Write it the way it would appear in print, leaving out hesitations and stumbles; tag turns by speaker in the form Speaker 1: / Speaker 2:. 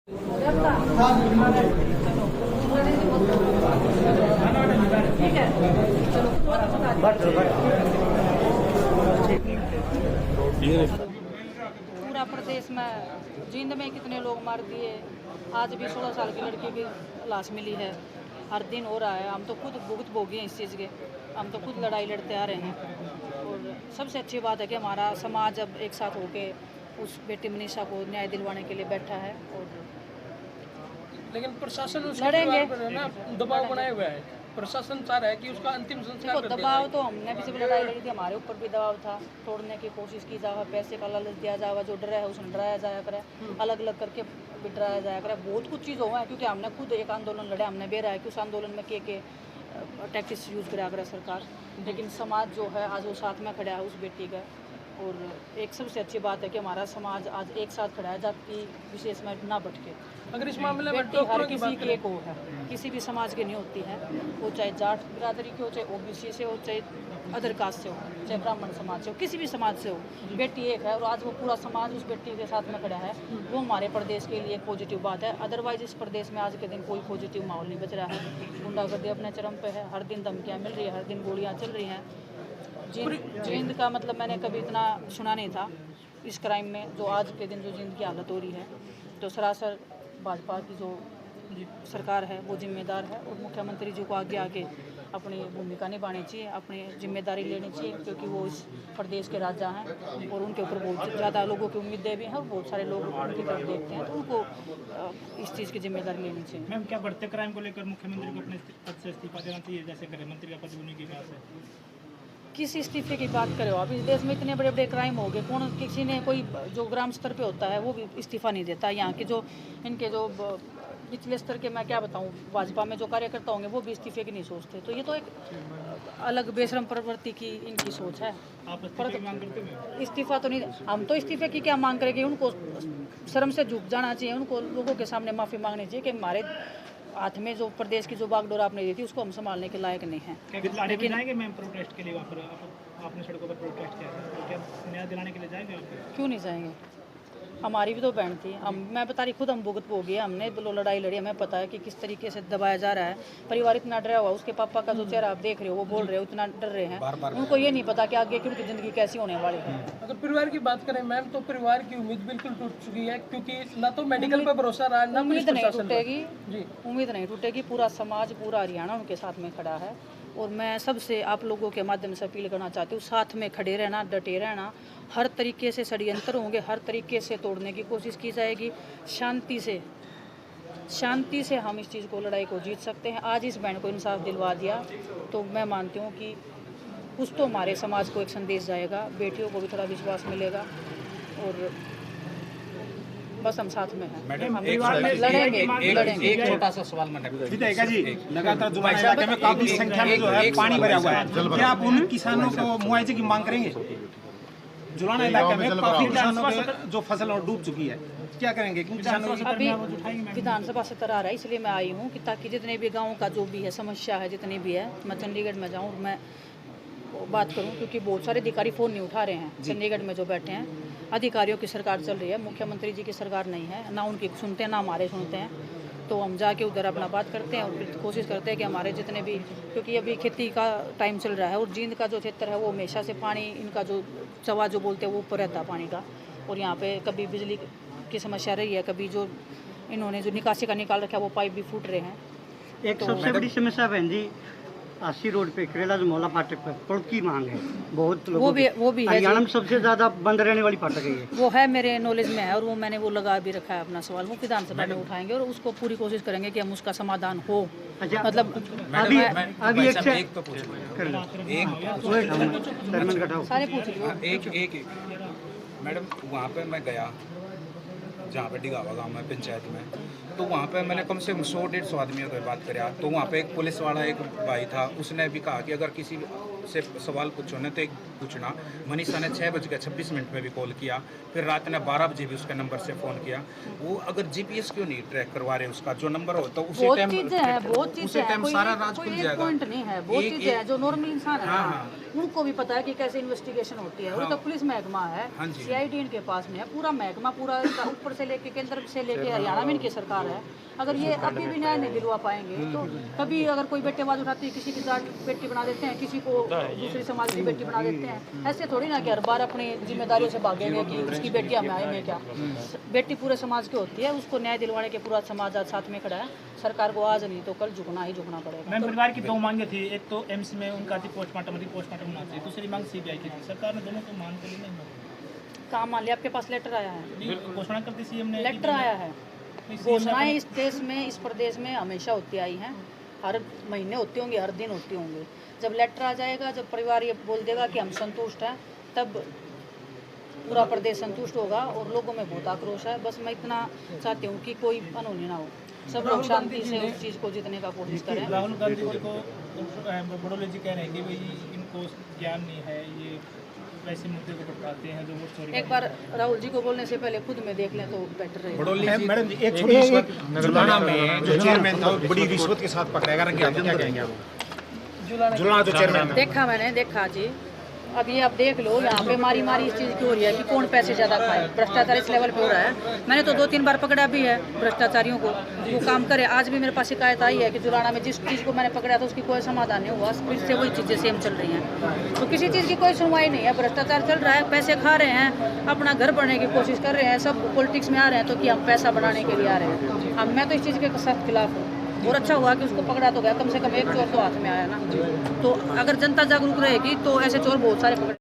Speaker 1: पूरा प्रदेश में जींद में कितने लोग मार दिए। आज भी 16 साल की लड़की की लाश मिली है। हर दिन हो रहा है। हम तो खुद भुगत भोगी हैं इस चीज़ के। हम तो खुद लड़ाई लड़ते आ रहे हैं। और सबसे अच्छी बात है कि हमारा समाज अब एक साथ होके उस बेटी मनीषा को न्याय दिलवाने के लिए बैठा है। और
Speaker 2: लेकिन प्रशासन उसके
Speaker 1: लड़ेंगे।
Speaker 2: परिवार पर ना दबाव बनाए हुआ है। प्रशासन चाह रहा है कि उसका अंतिम संस्कार
Speaker 1: देखो,
Speaker 2: कर दिया
Speaker 1: दबाव
Speaker 2: जाए।
Speaker 1: तो हमने भी जब लड़ाई लड़ी थी हमारे ऊपर भी दबाव था। तोड़ने की कोशिश की जाए, पैसे का लालच दिया जाए, जो डरा है उसने डराया जाया करे, अलग अलग करके भी डराया जाया करे। बहुत कुछ चीज़ हुआ है क्योंकि हमने खुद एक आंदोलन लड़ा। हमने बेरा है कि उस आंदोलन में के टैक्टिक्स यूज़ करा करे सरकार। लेकिन समाज जो है आज वो साथ में खड़ा है उस बेटी का। और एक सबसे अच्छी बात है कि हमारा समाज आज एक साथ खड़ा है, जाति विशेष में ना भटके।
Speaker 2: अगर इस मामले में
Speaker 1: बेटी हर
Speaker 2: डॉक्टरों की
Speaker 1: किसी
Speaker 2: बात
Speaker 1: की एक हो है, किसी भी समाज की नहीं होती है। वो चाहे जाट बिरादरी की हो, चाहे ओबीसी से हो, चाहे अदर कास्ट से हो, चाहे ब्राह्मण समाज से हो, किसी भी समाज से हो, बेटी एक है। और आज वो पूरा समाज उस बेटी के साथ में खड़ा है। वो हमारे प्रदेश के लिए एक पॉजिटिव बात है। अदरवाइज इस प्रदेश में आज के दिन कोई पॉजिटिव माहौल नहीं बच रहा है। गुंडागर्दी अपने चरम पे है। हर दिन धमकियाँ मिल रही है, हर दिन गोलियाँ चल रही हैं। जींद का मतलब मैंने कभी इतना सुना नहीं था इस क्राइम में। जो आज के दिन जो जींद की हालत हो रही है, तो सरासर भाजपा की जो सरकार है वो जिम्मेदार है। और मुख्यमंत्री जी को आगे आके अपनी भूमिका निभानी चाहिए, अपनी जिम्मेदारी लेनी चाहिए, क्योंकि वो इस प्रदेश के राजा हैं और उनके ऊपर बहुत ज़्यादा लोगों की उम्मीदें भी हैं और बहुत सारे लोग उनकी तरफ देखते हैं। तो उनको इस चीज़ की जिम्मेदारी लेनी चाहिए।
Speaker 3: मैम, क्या बढ़ते क्राइम को लेकर मुख्यमंत्री को अपने पद से इस्तीफा देना चाहिए, जैसे गृह मंत्री का पद होने की बात है?
Speaker 1: किस इस्तीफे की बात करो आप? इस देश में इतने बड़े बड़े क्राइम हो गए, कौन किसी ने कोई जो ग्राम स्तर पे होता है वो भी इस्तीफा नहीं देता। यहाँ के जो इनके जो निचले स्तर के, मैं क्या बताऊँ, भाजपा में जो कार्यकर्ता होंगे वो भी इस्तीफे की नहीं सोचते। तो ये तो एक अलग बेशरम प्रवृत्ति की इनकी सोच है।
Speaker 3: आप इस्तीफे की मांग करते हैं?
Speaker 1: इस्तीफा तो नहीं, हम तो इस्तीफे की क्या मांग करेंगे। उनको शर्म से झुक जाना चाहिए, उनको लोगों के सामने माफ़ी मांगनी चाहिए कि हमारे हाथ में जो प्रदेश की जो बागडोर आपने दी थी उसको हम संभालने के लायक नहीं हैं।
Speaker 3: लेकिन जाएंगे मैम प्रोटेस्ट के लिए? वहाँ पर आपने सड़कों पर प्रोटेस्ट किया था, तो क्या न्याय दिलाने के लिए जाएंगे आप?
Speaker 1: क्यों नहीं जाएंगे? हमारी भी तो बहन थी। मैं बता रही, खुद हम भुगत हो गए। हमने लड़ाई लड़ी, हमें पता है कि किस तरीके से दबाया जा रहा है। परिवार इतना डरा हुआ, उसके पापा का जो चेहरा आप देख रहे हो, वो बोल रहे हो इतना डर रहे हैं। उनको ये नहीं पता कि आगे की उनकी ज़िंदगी कैसी होने वाली है।
Speaker 2: अगर परिवार की बात करें मैम, तो परिवार की उम्मीद बिल्कुल टूट चुकी है, क्योंकि ना तो मेडिकल पर भरोसा रहा, ना पुलिस
Speaker 1: उम्मीद नहीं
Speaker 2: प्रशासन पर।
Speaker 1: टूटेगी
Speaker 2: जी,
Speaker 1: उम्मीद नहीं टूटेगी। पूरा समाज, पूरा हरियाणा उनके साथ में खड़ा है। और मैं सबसे आप लोगों के माध्यम से अपील करना चाहती हूँ, साथ में खड़े रहना, डटे रहना। हर तरीके से षड्यंत्र होंगे, हर तरीके से तोड़ने की कोशिश की जाएगी। शांति से हम इस चीज़ को, लड़ाई को जीत सकते हैं। आज इस बहन को इंसाफ दिलवा दिया तो मैं मानती हूँ कि कुछ तो हमारे समाज को एक संदेश जाएगा, बेटियों को भी थोड़ा विश्वास मिलेगा। और बस हम साथ में हैं।
Speaker 4: मैडम,
Speaker 1: लड़ेंगे।
Speaker 4: एक छोटा सा सवाल मैडम
Speaker 5: जी, लगातार जुलान इलाके में काफी संख्या में जो है पानी भरा हुआ है, क्या आप उन किसानों को मुआवजे की मांग करेंगे? जुलान इलाके में काफी किसानों की जो फसल और डूब चुकी है, क्या करेंगे किसानों की?
Speaker 1: अभी विधानसभा सत्र आ रहा है, इसलिए मैं आई हूँ कि ताकि जितने भी गाँव का जो भी है समस्या है, जितनी भी है, मैं चंडीगढ़ में जाऊँ और मैं बात करूं। क्योंकि बहुत सारे अधिकारी फ़ोन नहीं उठा रहे हैं। चंडीगढ़ में जो बैठे हैं, अधिकारियों की सरकार चल रही है, मुख्यमंत्री जी की सरकार नहीं है। ना उनकी सुनते हैं, ना हमारे सुनते हैं। तो हम जाके उधर अपना बात करते हैं और फिर कोशिश करते हैं कि हमारे जितने भी, क्योंकि अभी खेती का टाइम चल रहा है और जींद का जो क्षेत्र है वो हमेशा से पानी, इनका जो चवा जो बोलते हैं वो ऊपर रहता है पानी का। और यहाँ पे कभी बिजली की समस्या रही है, कभी जो इन्होंने जो निकासी का निकाल रखा है वो पाइप भी फूट रहे हैं।
Speaker 6: एक सबसे बड़ी समस्या बहन जी, 80 रोड पे करेला मोला फाटक पर पुल की मांग है। बहुत लोगों
Speaker 1: वो भी है।
Speaker 6: हरियाणा में सबसे ज्यादा बंद रहने वाली फाटक है ये।
Speaker 1: वो है, मेरे नॉलेज में है। और वो मैंने वो लगा भी रखा है अपना सवाल, वो विधानसभा में उठाएंगे और उसको पूरी कोशिश करेंगे कि हम उसका समाधान हो।
Speaker 6: अच्छा,
Speaker 1: मतलब
Speaker 6: अभी
Speaker 4: एक तो पूछ
Speaker 6: कर लो,
Speaker 1: सारे पूछ लियो।
Speaker 4: एक मैडम, वहाँ पे मैं गया जहाँ पे डिगावा गाँव में पंचायत में, तो वहाँ पे मैंने कम से कम 100-150 आदमियों से बात करा। तो वहाँ पे एक पुलिस वाला एक भाई था, उसने भी कहा कि अगर किसी से सवाल पूछो ना तो एक पूछना, मनीषा ने 6:26 में भी कॉल किया, फिर रात ने 12 बजे भी उसके नंबर से फ़ोन किया। वो अगर GPS क्यों नहीं ट्रैक करवा रहे उसका जो नंबर हो तो उसी
Speaker 1: बहुत
Speaker 4: टाइम
Speaker 1: चीजें हैं, बहुत
Speaker 4: उसी
Speaker 1: चीजें हैं,
Speaker 4: टाइम
Speaker 1: कोई
Speaker 4: सारा
Speaker 1: एक-
Speaker 4: राज
Speaker 1: कोई
Speaker 4: खुल
Speaker 1: एक
Speaker 4: जाएगा।
Speaker 1: पॉइंट नहीं है, बहुत
Speaker 4: एक-
Speaker 1: चीजें हैं
Speaker 4: एक-
Speaker 1: जो नॉर्मल इंसान है
Speaker 4: हाँ,
Speaker 1: ना, उनको भी पता है कि कैसे इन्वेस्टिगेशन होती है। वो
Speaker 4: हाँ।
Speaker 1: तो पुलिस महकमा है,
Speaker 4: हाँ जी।
Speaker 1: CID इनके पास में है, पूरा महकमा पूरा ऊपर से लेके केंद्र से लेके हरियाणा में इनकी सरकार है। अगर ये अभी भी न्याय नहीं दिलवा पाएंगे तो कभी अगर कोई बेटे आवाज उठाती है, किसी की जाट बेटी बना देते हैं, किसी को दूसरी समाज की बेटी बना देते हैं। ऐसे थोड़ी ना कि हर बार अपनी जिम्मेदारियों से भागेंगे कि उसकी बेटियां हमें आएंगे क्या। बेटी पूरे समाज की होती है, उसको न्याय दिलवाने के पूरा समाज आज साथ में खड़ा है। सरकार को आज नहीं तो कल झुकना ही झुकना पड़ेगा।
Speaker 3: मैम परिवार की 2 मांगे थी, एक तो एम्स में उनका थी पोस्टमार्टम होना चाहिए, दूसरी मांग CBI की थी। सरकार ने दोनों को मान के लिए नहीं
Speaker 1: काम मान लिया, आपके पास लेटर आया है,
Speaker 3: घोषणा करती CM ने।
Speaker 1: लेटर आया है।
Speaker 3: नहीं, CM ने
Speaker 1: घोषणाएं इस देश में, इस प्रदेश में हमेशा होती आई हैं, हर महीने होती होंगी, हर दिन होती होंगी। जब लेटर आ जाएगा, जब परिवार ये बोल देगा कि हम संतुष्ट हैं, तब पूरा प्रदेश संतुष्ट होगा और लोगों में बहुत आक्रोश है। बस मैं इतना चाहती हूँ कि कोई अनहोनी ना हो, सब लोग शांति से उस चीज़ को जीतने का कोशिश करें।
Speaker 3: राहुल गांधी जी को बड़ोले जी कह रहे हैं कि भाई इनको ज्ञान नहीं है, ये वैसे मुद्दे को उठाते हैं जो वोट चोरी।
Speaker 1: एक बार राहुल जी को बोलने से पहले खुद में देख लें तो बेटर रहेगा।
Speaker 4: बड़ोली जी
Speaker 5: मैडम जी, एक छोटी रिश्वत जुलाना में जो चेयरमैन था वो बड़ी रिश्वत के साथ पकड़ाया गया, क्या कहेंगे आप? जुलाना जो चेयरमैन था।
Speaker 1: देखा मैंने, देखा जी। अब ये आप देख लो, यहाँ पे मारी मारी इस चीज़ की हो रही है कि कौन पैसे ज़्यादा खाए। भ्रष्टाचार इस लेवल पे हो रहा है। मैंने तो 2-3 बार पकड़ा भी है भ्रष्टाचारियों को, वो काम करे। आज भी मेरे पास शिकायत आई है कि जुलाना में जिस चीज़ को मैंने पकड़ा था उसकी कोई समाधान नहीं हुआ, फिर से वही चीज़ें सेम चल रही हैं। तो किसी चीज़ की कोई सुनवाई नहीं है, भ्रष्टाचार चल रहा है, पैसे खा रहे हैं, अपना घर बढ़ने की कोशिश कर रहे हैं, सब पॉलिटिक्स में आ रहे हैं तो कि हम पैसा बढ़ाने के लिए आ रहे हैं। अब मैं तो इस चीज़ के सख्त खिलाफ हूँ। और अच्छा हुआ कि उसको पकड़ा तो गया, कम से कम एक चोर तो हाथ में आया ना। तो अगर जनता जागरूक रहेगी तो ऐसे चोर बहुत सारे पकड़े।